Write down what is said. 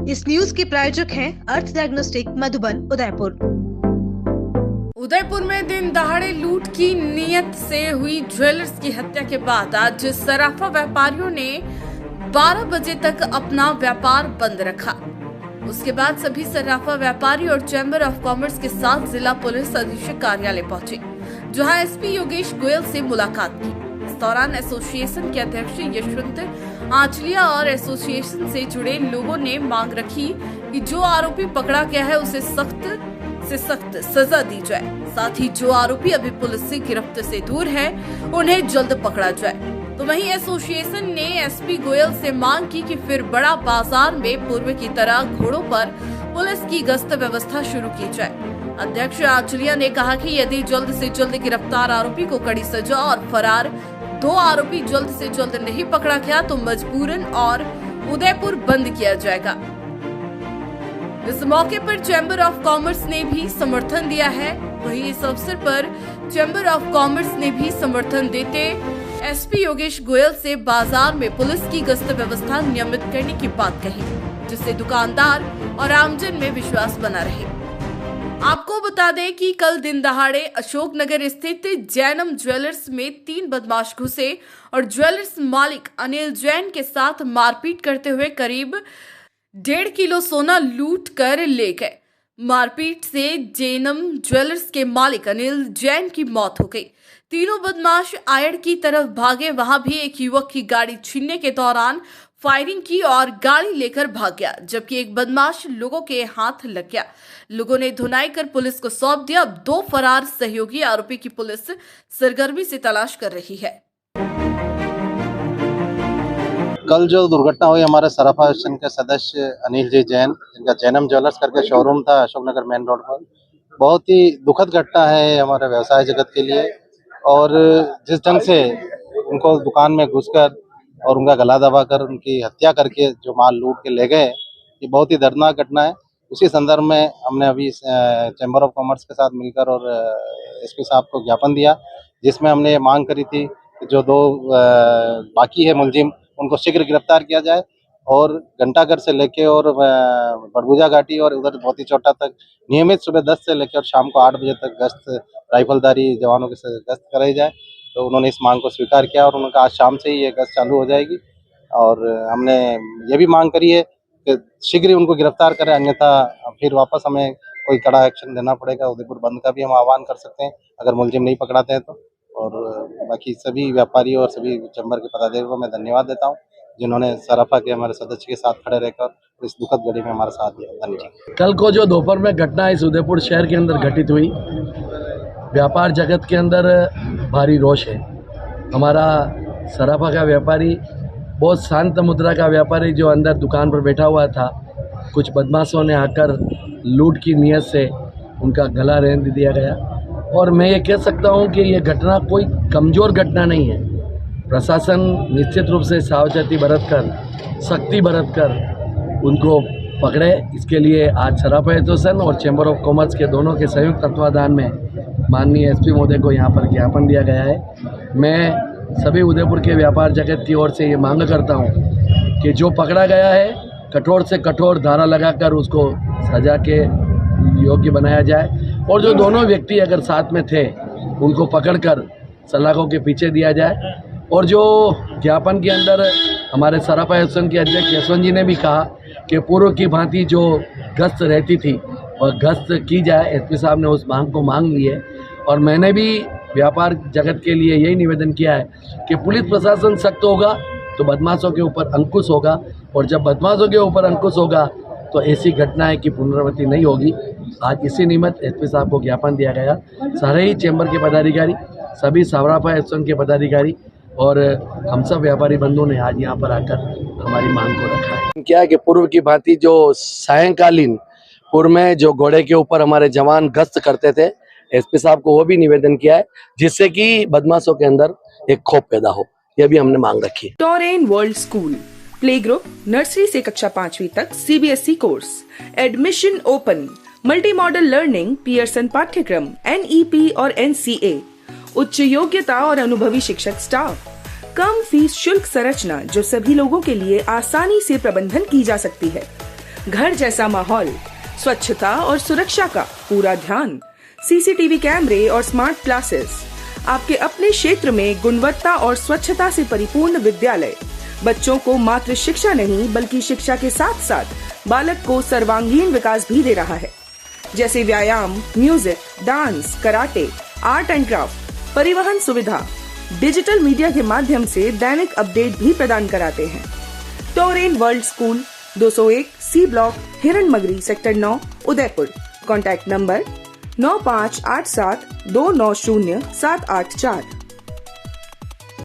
इस न्यूज के प्रायोजक हैं अर्थ डायग्नोस्टिक मधुबन उदयपुर। उदयपुर में दिन दहाड़े लूट की नीयत से हुई ज्वेलर्स की हत्या के बाद आज सराफा व्यापारियों ने 12 बजे तक अपना व्यापार बंद रखा। उसके बाद सभी सराफा व्यापारी और चैम्बर ऑफ कॉमर्स के साथ जिला पुलिस अधीक्षक कार्यालय पहुंचे, जहां एसपी योगेश गोयल से मुलाकात की। इस दौरान एसोसिएशन के अध्यक्ष यशवंत आंचलिया और एसोसिएशन से जुड़े लोगों ने मांग रखी कि जो आरोपी पकड़ा गया है उसे सख्त से सख्त सजा दी जाए। साथ ही जो आरोपी अभी पुलिस की गिरफ्त से दूर है उन्हें जल्द पकड़ा जाए। तो वहीं एसोसिएशन ने एसपी गोयल से मांग की कि फिर बड़ा बाजार में पूर्व की तरह घोड़ों पर पुलिस की गश्त व्यवस्था शुरू की जाए। अध्यक्ष आंचलिया ने कहा कि यदि जल्द से जल्द गिरफ्तार आरोपी को कड़ी सजा और फरार 2 आरोपी जल्द से जल्द नहीं पकड़ा गया तो मजबूरन और उदयपुर बंद किया जाएगा। इस मौके पर चैम्बर ऑफ कॉमर्स ने भी समर्थन दिया है। वहीं इस अवसर पर चैम्बर ऑफ कॉमर्स ने भी समर्थन देते एसपी योगेश गोयल से बाजार में पुलिस की गश्त व्यवस्था नियमित करने की बात कही, जिससे दुकानदार और आमजन में विश्वास बना रहे। आपको बता दें कि कल दिन दहाड़े अशोकनगर स्थित जैनम ज्वेलर्स में 3 बदमाश घुसे और ज्वेलर्स मालिक अनिल जैन के साथ मारपीट करते हुए करीब 1.5 किलो सोना लूट कर ले गए। मारपीट से जैनम ज्वेलर्स के मालिक अनिल जैन की मौत हो गई। तीनों बदमाश आयड़ की तरफ भागे। वहां भी एक युवक की गाड़ी छीनने के दौरान फायरिंग की और गाड़ी लेकर भाग गया, जबकि एक बदमाश लोगों के हाथ लग गया। लोगों ने धुनाई कर पुलिस को सौंप दिया। अब 2 फरार सहयोगी आरोपी की पुलिस सरगर्मी से तलाश कर रही है। कल जो दुर्घटना हुई, हमारे सराफा एसोसिएशन के सदस्य अनिल जी जैन, जिनका जैनम ज्वेलर्स करके शोरूम था अशोकनगर मेन रोड पर, बहुत ही दुखद घटना है हमारे व्यवसाय जगत के लिए। और जिस ढंग से उनको दुकान में घुसकर और उनका गला दबाकर उनकी हत्या करके जो माल लूट के ले गए, ये बहुत ही दर्दनाक घटना है। उसी संदर्भ में हमने अभी चैम्बर ऑफ कॉमर्स के साथ मिलकर और एसपी साहब को ज्ञापन दिया, जिसमें हमने ये मांग करी थी कि जो 2 बाकी है मुलजिम, उनको शीघ्र गिरफ्तार किया जाए और घंटाघर से लेके और बड़बुजा घाटी और उधर भोती चौटा तक नियमित सुबह 10 से लेकर शाम को 8 बजे तक गश्त राइफलदारी जवानों के साथ गश्त कराई जाए। तो उन्होंने इस मांग को स्वीकार किया और उन्होंने कहा आज शाम से ही ये गश्त चालू हो जाएगी। और हमने ये भी मांग करी है कि शीघ्र ही उनको गिरफ्तार करें, अन्यथा फिर वापस हमें कोई कड़ा एक्शन लेना पड़ेगा। उदयपुर बंद का भी हम आह्वान कर सकते हैं अगर मुलजिम नहीं पकड़ाते हैं तो। और बाकी सभी व्यापारी और सभी चैम्बर के पदाधिकारियों को मैं धन्यवाद देता हूं, जिन्होंने सराफा के हमारे सदस्य के साथ खड़े रहकर इस दुखद घड़ी में हमारा साथ दिया। धन्यवाद। कल को जो दोपहर में घटना इस उदयपुर शहर के अंदर घटित हुई, व्यापार जगत के अंदर भारी रोष है। हमारा सराफा का व्यापारी, बहुत शांत मुद्रा का व्यापारी जो अंदर दुकान पर बैठा हुआ था, कुछ बदमाशों ने आकर लूट की नीयत से उनका गला रेंद दिया गया। और मैं ये कह सकता हूँ कि ये घटना कोई कमज़ोर घटना नहीं है। प्रशासन निश्चित रूप से सावधानी बरतकर, सख्ती बरतकर उनको पकड़े। इसके लिए आज सराफा एसोसिएशन और चैम्बर ऑफ कॉमर्स के दोनों के संयुक्त तत्वाधान में माननीय एसपी महोदय को यहाँ पर ज्ञापन दिया गया है। मैं सभी उदयपुर के व्यापार जगत की ओर से ये मांग करता हूँ कि जो पकड़ा गया है, कठोर से कठोर धारा लगाकर उसको सजा के योग्य बनाया जाए। और जो दोनों व्यक्ति अगर साथ में थे उनको पकड़कर सलाखों के पीछे दिया जाए। और जो ज्ञापन के अंदर हमारे सराफा एसोसिएशन के अध्यक्ष यशवंत जी ने भी कहा कि पूर्व की भांति जो गश्त रहती थी और गश्त की जाए, एसपी साहब ने उस मांग को मांग ली है। और मैंने भी व्यापार जगत के लिए यही निवेदन किया है कि पुलिस प्रशासन सख्त होगा तो बदमाशों के ऊपर अंकुश होगा, और जब बदमाशों के ऊपर अंकुश होगा तो ऐसी घटनाएं की पुनरावृत्ति नहीं होगी। आज इसी निमित्त एसपी साहब को ज्ञापन दिया गया। सारे ही चैम्बर के पदाधिकारी, सभी सराफा एसोसिएशन के पदाधिकारी और हम सब व्यापारी बंधुओं ने आज यहाँ पर आकर हमारी मांग को रखा है। क्या है कि पूर्व की भांति जो सायंकालीन पूर्व में जो घोड़े के ऊपर हमारे जवान गश्त करते थे, एसपी साहब को वो भी निवेदन किया है, जिससे कि बदमाशों के अंदर एक खौफ पैदा हो। ये भी हमने मांग रखी है। Toren world school play group nursery से कक्षा 5वीं तक CBSE course, admission open, multi model learning, Pearson पाठ्यक्रम, एनईपी और एनसीए, उच्च योग्यता और अनुभवी शिक्षक स्टाफ, कम फीस शुल्क संरचना जो सभी लोगों के लिए आसानी से प्रबंधन की जा सकती है। घर जैसा माहौल, स्वच्छता और सुरक्षा का पूरा ध्यान, सीसीटीवी कैमरे और स्मार्ट क्लासेस। आपके अपने क्षेत्र में गुणवत्ता और स्वच्छता से परिपूर्ण विद्यालय बच्चों को मात्र शिक्षा नहीं बल्कि शिक्षा के साथ साथ बालक को सर्वांगीण विकास भी दे रहा है, जैसे व्यायाम, music, dance, karate, art and craft, परिवहन सुविधा, डिजिटल मीडिया के माध्यम से दैनिक अपडेट भी प्रदान कराते हैं। टोरेन वर्ल्ड स्कूल 201 सी ब्लॉक, हिरन मगरी, सेक्टर 9, उदयपुर। Contact number 9587290784।